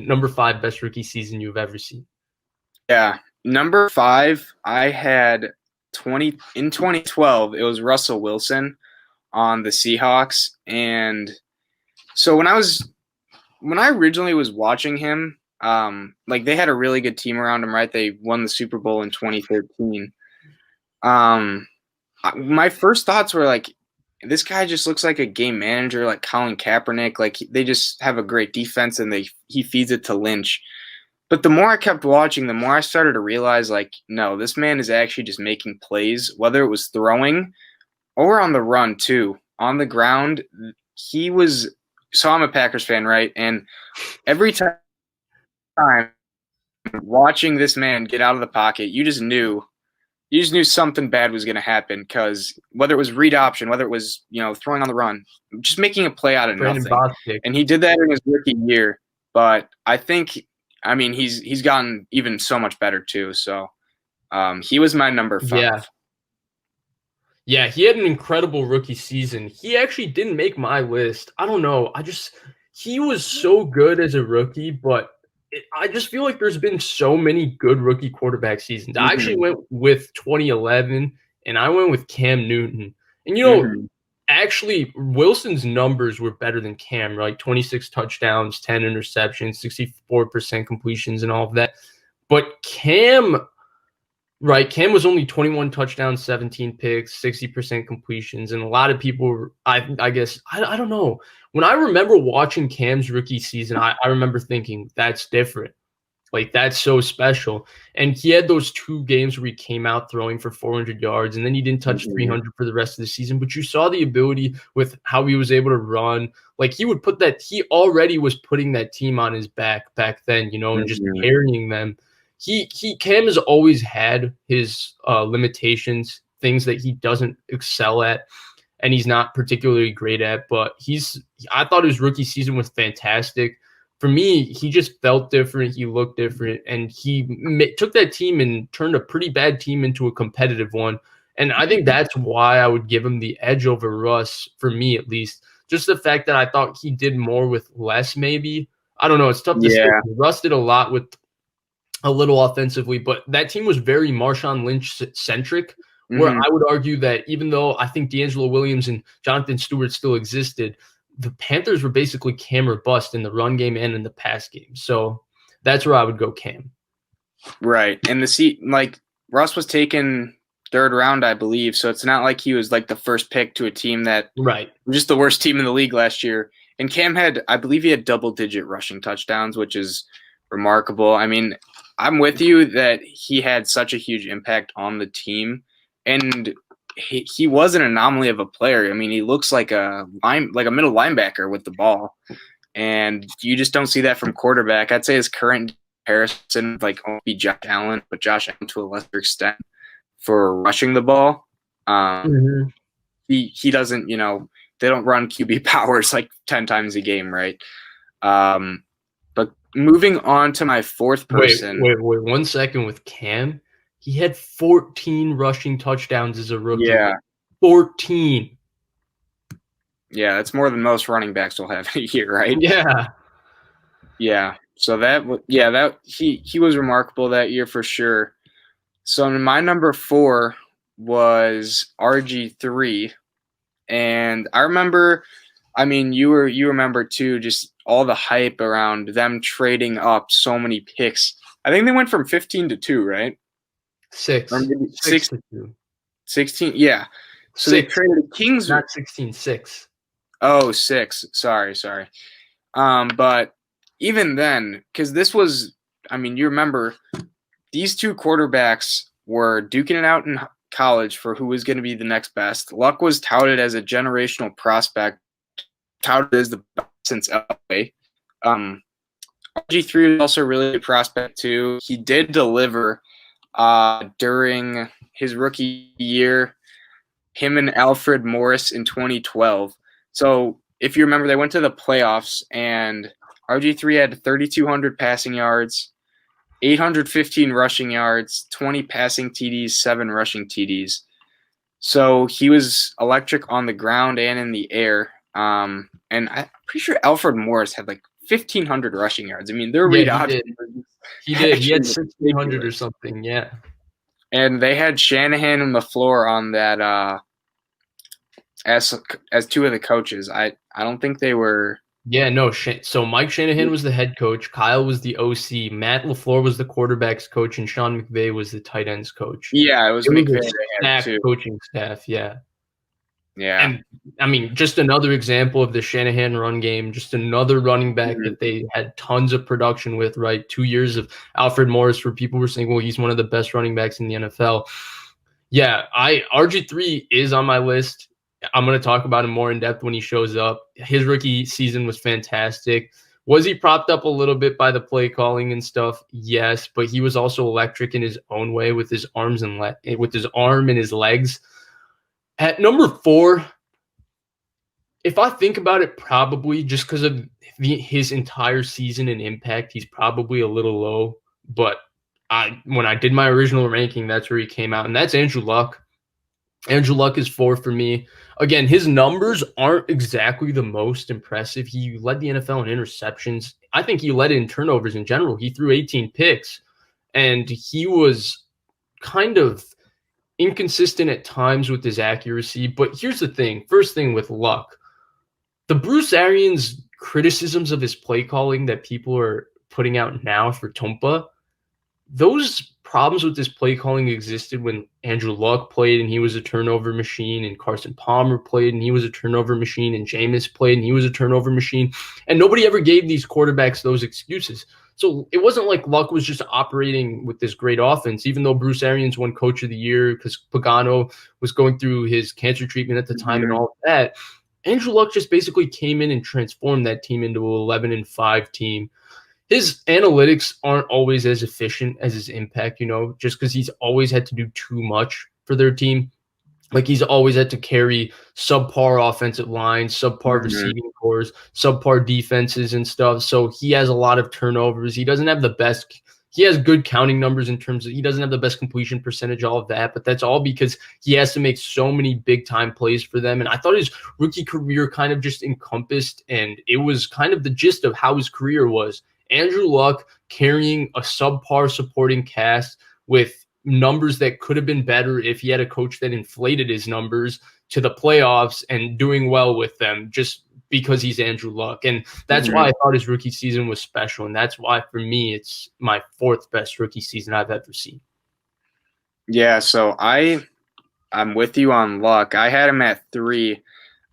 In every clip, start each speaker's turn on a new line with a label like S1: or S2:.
S1: number 5 best rookie season you've ever seen?
S2: Yeah. Number 5, I had in 2012, it was Russell Wilson on the Seahawks. And so when I originally was watching him, like they had a really good team around him, right? They won the Super Bowl in 2013. My first thoughts were like, this guy just looks like a game manager, like Colin Kaepernick. Like they just have a great defense and he feeds it to Lynch. But the more I kept watching, the more I started to realize, like, no, this man is actually just making plays, whether it was throwing or on the run too. On the ground, he was. So I'm a Packers fan, right? And every time watching this man get out of the pocket, you just knew something bad was going to happen, because whether it was read option, whether it was throwing on the run, just making a play out of
S1: Brandon
S2: nothing.
S1: Bostic.
S2: And he did that in his rookie year. But I think, he's gotten even so much better too. So he was my number 5.
S1: Yeah, he had an incredible rookie season. He actually didn't make my list. I don't know. He was so good as a rookie, but I just feel like there's been so many good rookie quarterback seasons. I actually went with 2011, and I went with Cam Newton. And, actually, Wilson's numbers were better than Cam, right? 26 touchdowns, 10 interceptions, 64% completions, and all of that. But Cam was only 21 touchdowns, 17 picks, 60% completions, and a lot of people, I don't know. When I remember watching Cam's rookie season, I remember thinking, that's different. Like, that's so special. And he had those 2 games where he came out throwing for 400 yards, and then he didn't touch 300 for the rest of the season. But you saw the ability with how he was able to run. Like, he already was putting that team on his back then, and just carrying them. Cam has always had his limitations, things that he doesn't excel at, and he's not particularly great at. But I thought his rookie season was fantastic. For me, he just felt different. He looked different, and he took that team and turned a pretty bad team into a competitive one. And I think that's why I would give him the edge over Russ, for me at least. Just the fact that I thought he did more with less, maybe. I don't know. It's tough to say. Russ did a lot with a little offensively, but that team was very Marshawn Lynch-centric, where I would argue that even though I think D'Angelo Williams and Jonathan Stewart still existed, the Panthers were basically Cam or bust in the run game and in the pass game. So that's where I would go Cam.
S2: Right. And Russ was taken 3rd round, I believe. So it's not like he was like the first pick to a team that was just the worst team in the league last year. And Cam I believe he had double-digit rushing touchdowns, which is remarkable. I'm with you that he had such a huge impact on the team, and he was an anomaly of a player. He looks like a middle linebacker with the ball, and you just don't see that from quarterback. I'd say his current comparison won't be Josh Allen, but Josh Allen to a lesser extent for rushing the ball. He doesn't, they don't run QB powers like 10 times a game, right? But moving on to my 4th person.
S1: Wait 1 second with Cam. He had 14 rushing touchdowns as a rookie.
S2: Yeah.
S1: 14.
S2: Yeah, that's more than most running backs will have a year, right?
S1: Yeah.
S2: Yeah. So he was remarkable that year for sure. So my number 4 was RG3. And I remember, you remember too, just all the hype around them trading up so many picks. I think they went from 15 to 2, right?
S1: 6.
S2: 6
S1: to 2.
S2: 16, yeah. So 6. They traded Kings.
S1: Not 16, 6.
S2: Oh, 6. Sorry. But even then, because this was, you remember, these 2 quarterbacks were duking it out in college for who was going to be the next best. Luck was touted as a generational prospect, touted as the best since LA. RG3 was also a really good prospect too. He did deliver during his rookie year, him and Alfred Morris in 2012. So if you remember, they went to the playoffs, and RG3 had 3,200 passing yards, 815 rushing yards, 20 passing TDs, 7 rushing TDs. So he was electric on the ground and in the air. And I'm pretty sure Alfred Morris had 1,500 rushing yards. I mean, their read options.
S1: He did. He had 1,600 or something. Yeah.
S2: And they had Shanahan and LaFleur on that as two of the coaches. I don't think they were.
S1: Yeah, no. So Mike Shanahan was the head coach. Kyle was the OC. Matt LaFleur was the quarterbacks coach, and Sean McVay was the tight ends coach.
S2: Yeah, it was McVay
S1: too. Coaching staff. Yeah.
S2: Yeah.
S1: And I mean, just another example of the Shanahan run game, just another running back that they had tons of production with, right? 2 years of Alfred Morris, where people were saying, well, he's one of the best running backs in the NFL. Yeah, RG3 is on my list. I'm going to talk about him more in depth when he shows up. His rookie season was fantastic. Was he propped up a little bit by the play calling and stuff? Yes, but he was also electric in his own way with his arms and with his arm and his legs. At number 4, if I think about it, probably just because of his entire season and impact, he's probably a little low. But when I did my original ranking, that's where he came out, and that's Andrew Luck. Andrew Luck is 4 for me. Again, his numbers aren't exactly the most impressive. He led the NFL in interceptions. I think he led in turnovers in general. He threw 18 picks, and he was kind of inconsistent at times with his accuracy. But here's the thing. First thing with Luck, the Bruce Arians criticisms of his play calling that people are putting out now for Tumpa, those problems with his play calling existed when Andrew Luck played and he was a turnover machine, and Carson Palmer played and he was a turnover machine, and Jameis played and he was a turnover machine. And nobody ever gave these quarterbacks those excuses. So it wasn't like Luck was just operating with this great offense, even though Bruce Arians won Coach of the Year because Pagano was going through his cancer treatment at the time and all of that. Andrew Luck just basically came in and transformed that team into an 11-5 team. His analytics aren't always as efficient as his impact, just because he's always had to do too much for their team. Like he's always had to carry subpar offensive lines, subpar receiving cores, subpar defenses and stuff. So he has a lot of turnovers. He doesn't have the best. He has good counting numbers in terms of he doesn't have the best completion percentage, all of that. But that's all because he has to make so many big time plays for them. And I thought his rookie career kind of just encompassed, and it was kind of the gist of how his career was. Andrew Luck carrying a subpar supporting cast with numbers that could have been better if he had a coach that inflated his numbers to the playoffs and doing well with them just because he's Andrew Luck. And that's why I thought his rookie season was special. And that's why, for me, it's my 4th best rookie season I've ever seen.
S2: Yeah, so I'm with you on Luck. I had him at 3.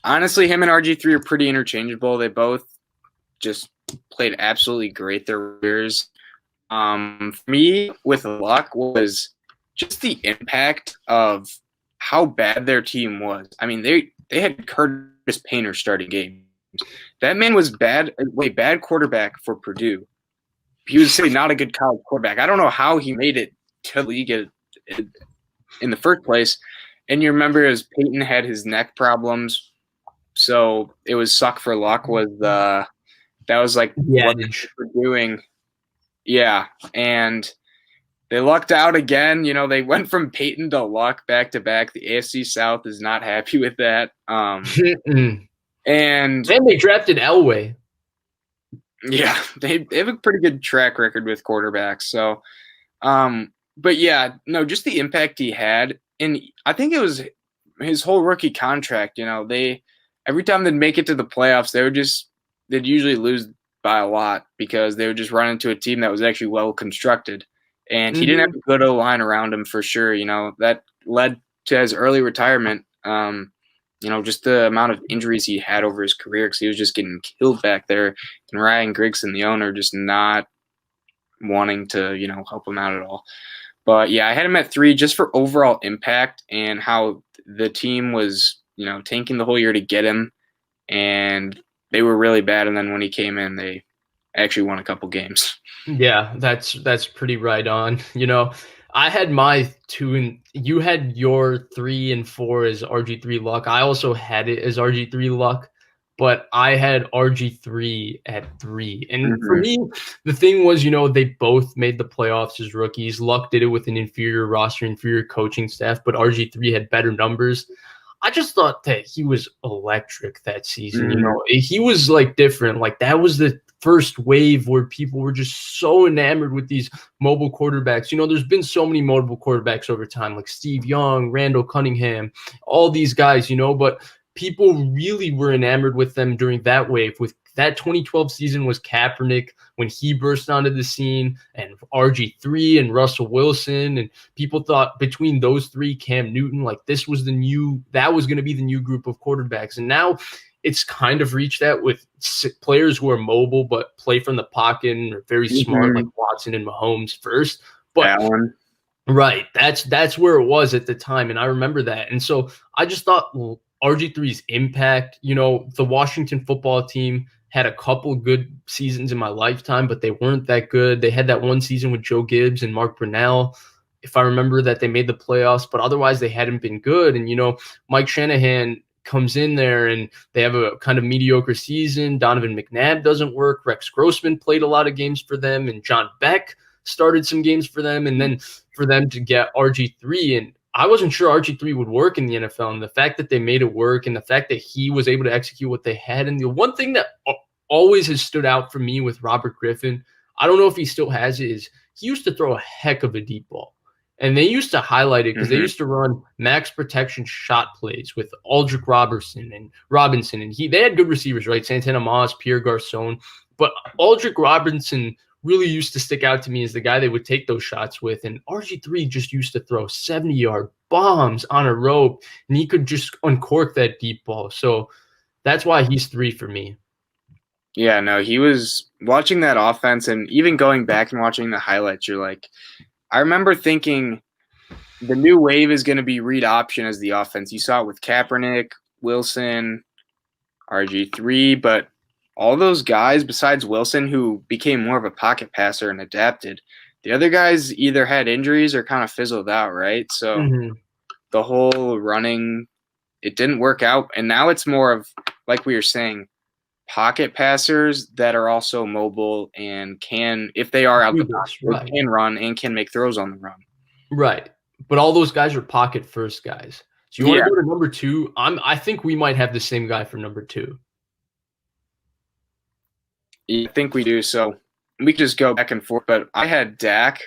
S2: Honestly, him and RG3 are pretty interchangeable. They both just played absolutely great their careers. For me, with Luck, was just the impact of how bad their team was. I mean, they had Curtis Painter starting games. That man was bad quarterback for Purdue. He was not a good college quarterback. I don't know how he made it to the league in the first place. And you remember as Peyton had his neck problems, so it was suck for Luck was that was like what they were doing. Yeah, and they lucked out again. They went from Peyton to Luck back to back. The AFC South is not happy with that. And
S1: they drafted Elway.
S2: Yeah, they have a pretty good track record with quarterbacks. So, but yeah, no, just the impact he had, and I think it was his whole rookie contract. They every time they'd make it to the playoffs, they'd usually lose by a lot because they would just run into a team that was actually well constructed. And he didn't have a good O-line around him for sure. That led to his early retirement. Just the amount of injuries he had over his career because he was just getting killed back there. And Ryan Grigson, the owner, just not wanting to, help him out at all. But yeah, I had him at 3 just for overall impact and how the team was, tanking the whole year to get him. And they were really bad, and then when he came in, they actually won a couple games.
S1: Yeah, that's pretty right on. I had my 2 and you had your 3 and 4 as RG3 Luck. I also had it as RG3 Luck, but I had RG3 at 3. And for me, the thing was, they both made the playoffs as rookies. Luck did it with an inferior roster, inferior coaching staff, but RG3 had better numbers. I just thought that he was electric that season. He was like different. Like that was the first wave where people were just so enamored with these mobile quarterbacks. There's been so many mobile quarterbacks over time, like Steve Young, Randall Cunningham, all these guys, but people really were enamored with them during that wave. With that 2012 season was Kaepernick when he burst onto the scene, and RG3 and Russell Wilson, and people thought between those three, Cam Newton, like that was going to be the new group of quarterbacks. And now it's kind of reached that with players who are mobile but play from the pocket and are very smart, like Watson and Mahomes first. But right, that's where it was at the time, and I remember that. And so I just thought, well, RG3's impact, the Washington football team had a couple good seasons in my lifetime, but they weren't that good. They had that one season with Joe Gibbs and Mark Brunell, if I remember, that they made the playoffs, but otherwise they hadn't been good. And, Mike Shanahan comes in there and they have a kind of mediocre season. Donovan McNabb doesn't work. Rex Grossman played a lot of games for them, and John Beck started some games for them. And then for them to get RG3, and I wasn't sure RG3 would work in the NFL, and the fact that they made it work and the fact that he was able to execute what they had. And the one thing that always has stood out for me with Robert Griffin, I don't know if he still has it, is he used to throw a heck of a deep ball. And they used to highlight it because they used to run max protection shot plays with Aldrick Robinson. And they had good receivers, right? Santana Moss, Pierre Garcon. But Aldrick Robinson really used to stick out to me as the guy they would take those shots with. And RG3 just used to throw 70-yard bombs on a rope, and he could just uncork that deep ball. So that's why he's 3 for me.
S2: Yeah, no, he was watching that offense, and even going back and watching the highlights, you're like, I remember thinking the new wave is going to be read option as the offense. You saw it with Kaepernick, Wilson, RG3, but all those guys besides Wilson who became more of a pocket passer and adapted, the other guys either had injuries or kind of fizzled out, right? So the whole running, it didn't work out. And now it's more of, like we were saying, pocket passers that are also mobile and can, if they are out the box, right, can run and can make throws on the run.
S1: Right. But all those guys are pocket first guys. So you want to go to number 2? I think we might have the same guy for number 2.
S2: Yeah, I think we do. So we could just go back and forth. But I had Dak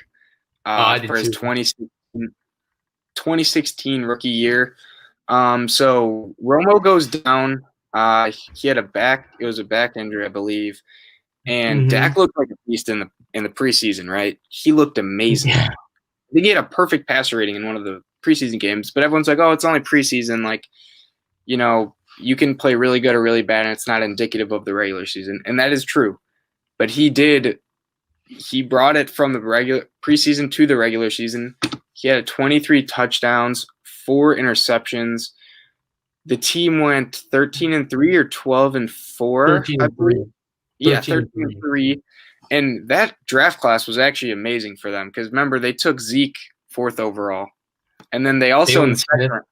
S2: for his 2016 rookie year. So Romo goes down. He had it was a back injury, I believe. And Dak looked like a beast in the preseason, right? He looked amazing. Yeah. I think he had a perfect passer rating in one of the preseason games, but everyone's like, oh, it's only preseason. Like, you can play really good or really bad, and it's not indicative of the regular season. And that is true. But he brought it from the regular preseason to the regular season. He had 23 touchdowns, 4 interceptions. The team went 13-3 or 12-4.
S1: 13-3.
S2: Yeah, 13-3. And that draft class was actually amazing for them because remember, they took Zeke 4th overall. And then they also in the second round,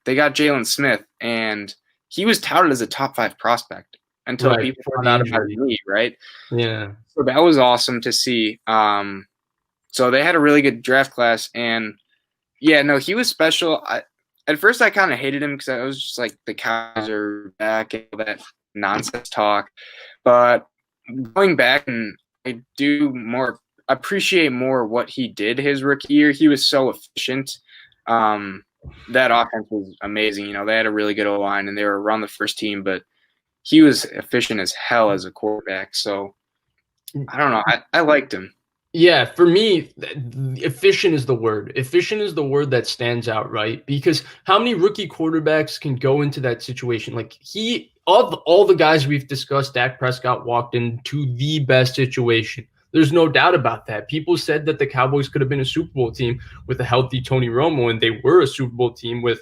S2: they got Jalen Smith, and he was touted as a top 5 prospect until people found out about me, right?
S1: Yeah.
S2: So that was awesome to see. So they had a really good draft class, and he was special. At first, I kind of hated him because I was just like, the Cowboys are back and all that nonsense talk. But going back, and I do appreciate more what he did his rookie year. He was so efficient. That offense was amazing. They had a really good O-line, and they were around the first team, but he was efficient as hell as a quarterback. So I don't know. I liked him.
S1: Yeah, for me, efficient is the word. Efficient is the word that stands out, right? Because how many rookie quarterbacks can go into that situation? Like of all the guys we've discussed, Dak Prescott walked into the best situation. There's no doubt about that. People said that the Cowboys could have been a Super Bowl team with a healthy Tony Romo, and they were a Super Bowl team with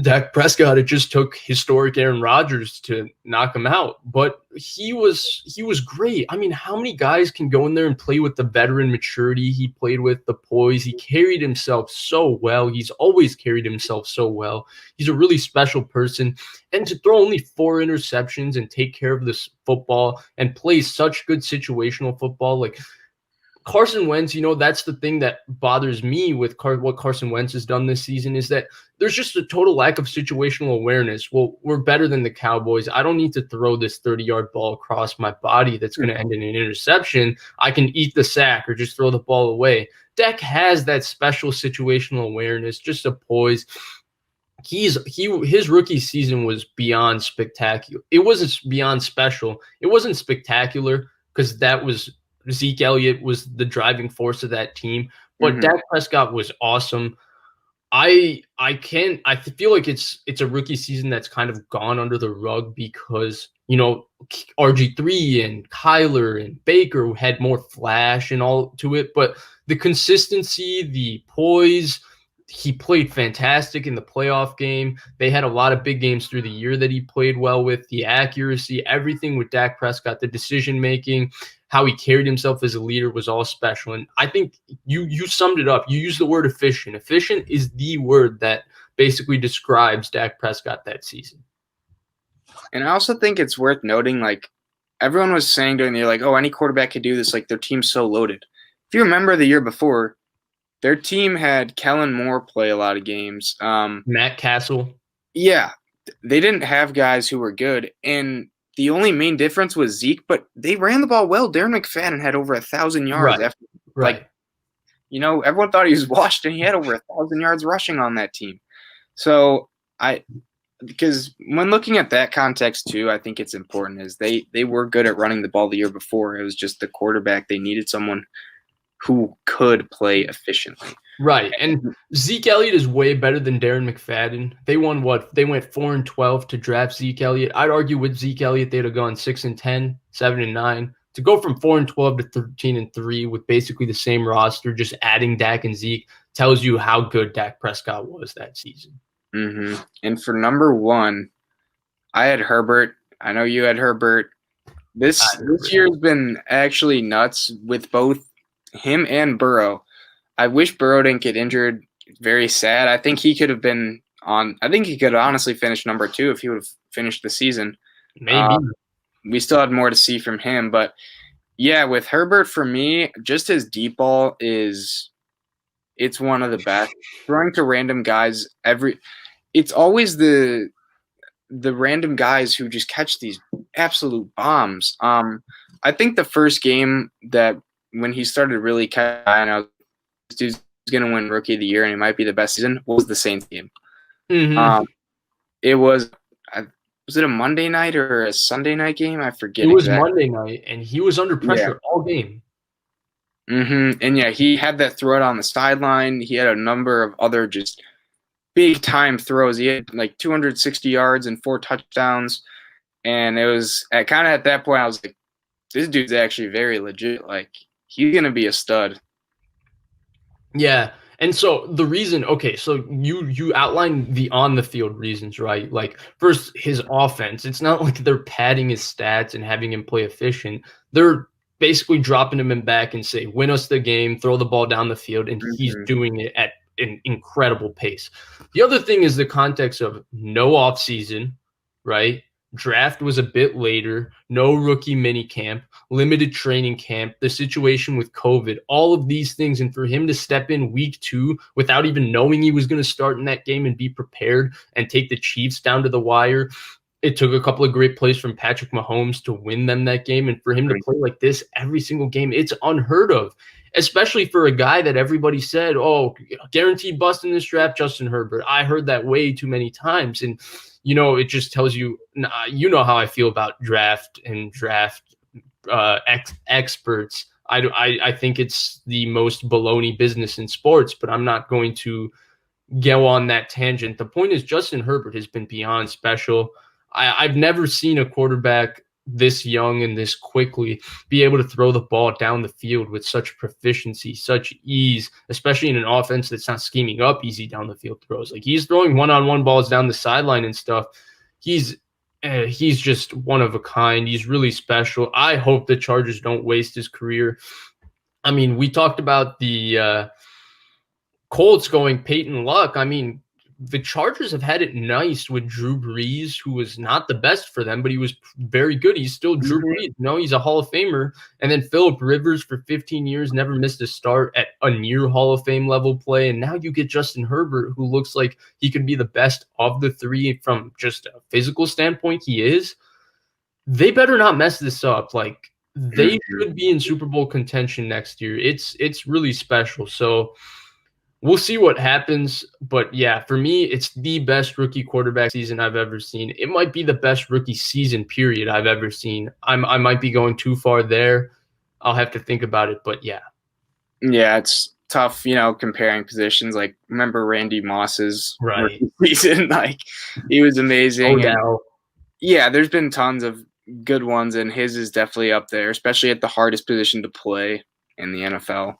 S1: Dak Prescott. It just took historic Aaron Rodgers to knock him out. But he was great. I mean, how many guys can go in there and play with the veteran maturity he played with, the poise? He carried himself so well. He's always carried himself so well. He's a really special person. And to throw only 4 interceptions and take care of this football and play such good situational football, like, Carson Wentz, that's the thing that bothers me with what Carson Wentz has done this season is that there's just a total lack of situational awareness. Well, we're better than the Cowboys. I don't need to throw this 30-yard ball across my body that's going to end in an interception. I can eat the sack or just throw the ball away. Dak has that special situational awareness, just a poise. His rookie season was beyond spectacular. It wasn't beyond special. It wasn't spectacular because Zeke Elliott was the driving force of that team. But Dak Prescott was awesome. I feel like it's a rookie season that's kind of gone under the rug because, RG3 and Kyler and Baker had more flash and all to it. But the consistency, the poise, he played fantastic in the playoff game. They had a lot of big games through the year that he played well with. The accuracy, everything with Dak Prescott, the decision-making, how he carried himself as a leader was all special. And I think you summed it up. You used the word efficient. Efficient is the word that basically describes Dak Prescott that season.
S2: And I also think it's worth noting, like, everyone was saying during the year, like, oh, any quarterback could do this. Like, their team's so loaded. If you remember the year before, their team had Kellen Moore play a lot of games.
S1: Matt Castle.
S2: Yeah. They didn't have guys who were good. And the only main difference was Zeke, but they ran the ball well. Darren McFadden had over 1,000 yards.
S1: Right.
S2: Everyone thought he was washed, and he had over 1,000 yards rushing on that team. So because when looking at that context too, I think it's important is they were good at running the ball the year before. It was just the quarterback. They needed someone who could play efficiently.
S1: Right. And Zeke Elliott is way better than Darren McFadden. They won what? They went 4-12 to draft Zeke Elliott. I'd argue with Zeke Elliott, they'd have gone 6-10, 7-9. To go from 4-12 to 13-3 with basically the same roster, just adding Dak and Zeke, tells you how good Dak Prescott was that season.
S2: Mm-hmm. And for number one, I had Herbert. I know you had Herbert. This year's been actually nuts with both him and Burrow. I wish Burrow didn't get injured. Very sad. I think he could have been I think he could have honestly finished number 2 if he would have finished the season.
S1: Maybe.
S2: We still had more to see from him. But, yeah, with Herbert, for me, just his deep ball it's one of the best. Throwing to random guys it's always the random guys who just catch these absolute bombs. I think the first game that when he started really kind of this dude's going to win Rookie of the Year and it might be the best season was the Saints game.
S1: Mm-hmm.
S2: It was it a Monday night or a Sunday night game? I forget.
S1: It was exactly. Monday night, and he was under pressure all game.
S2: Mm-hmm. And, yeah, he had that throw on the sideline. He had a number of other just big-time throws. He had, like, 260 yards and 4 touchdowns. And it was kind of at that point I was like, this dude's actually very legit. Like, he's going to be a stud.
S1: Yeah. And so the reason, okay, so you outlined the on-the-field reasons, right? Like, first, his offense. It's not like they're padding his stats and having him play efficient. They're basically dropping him in back and say, win us the game, throw the ball down the field, and he's doing it at an incredible pace. The other thing is the context of no offseason, right? Draft was a bit later, no rookie mini camp, limited training camp, the situation with COVID, all of these things. And for him to step in week 2 without even knowing he was going to start in that game and be prepared and take the Chiefs down to the wire, it took a couple of great plays from Patrick Mahomes to win them that game. And for him to play like this every single game, it's unheard of, especially for a guy that everybody said, oh, guaranteed bust in this draft, Justin Herbert. I heard that way too many times. And it just tells you, how I feel about draft and draft experts. I think it's the most baloney business in sports, but I'm not going to go on that tangent. The point is Justin Herbert has been beyond special. I've never seen a quarterback this young and this quickly be able to throw the ball down the field with such proficiency, such ease, especially in an offense that's not scheming up easy down the field throws. Like, he's throwing one-on-one balls down the sideline and stuff. He's just one of a kind. He's really special. I hope the Chargers don't waste his career. I mean, we talked about the Colts going Peyton Luck. I mean, the Chargers have had it nice with Drew Brees, who was not the best for them, but he was very good. He's still Drew Brees. He's a Hall of Famer. And then Phillip Rivers for 15 years never missed a start at a near Hall of Fame level play. And now you get Justin Herbert, who looks like he could be the best of the three from just a physical standpoint. He is. They better not mess this up. Like, they should be in Super Bowl contention next year. It's really special. So we'll see what happens. But yeah, for me, it's the best rookie quarterback season I've ever seen. It might be the best rookie season period I've ever seen. I might be going too far there. I'll have to think about it. But yeah.
S2: Yeah, it's tough, comparing positions. Like, remember Randy Moss's rookie season? Like, he was amazing. Yeah, there's been tons of good ones, and his is definitely up there, especially at the hardest position to play in the NFL.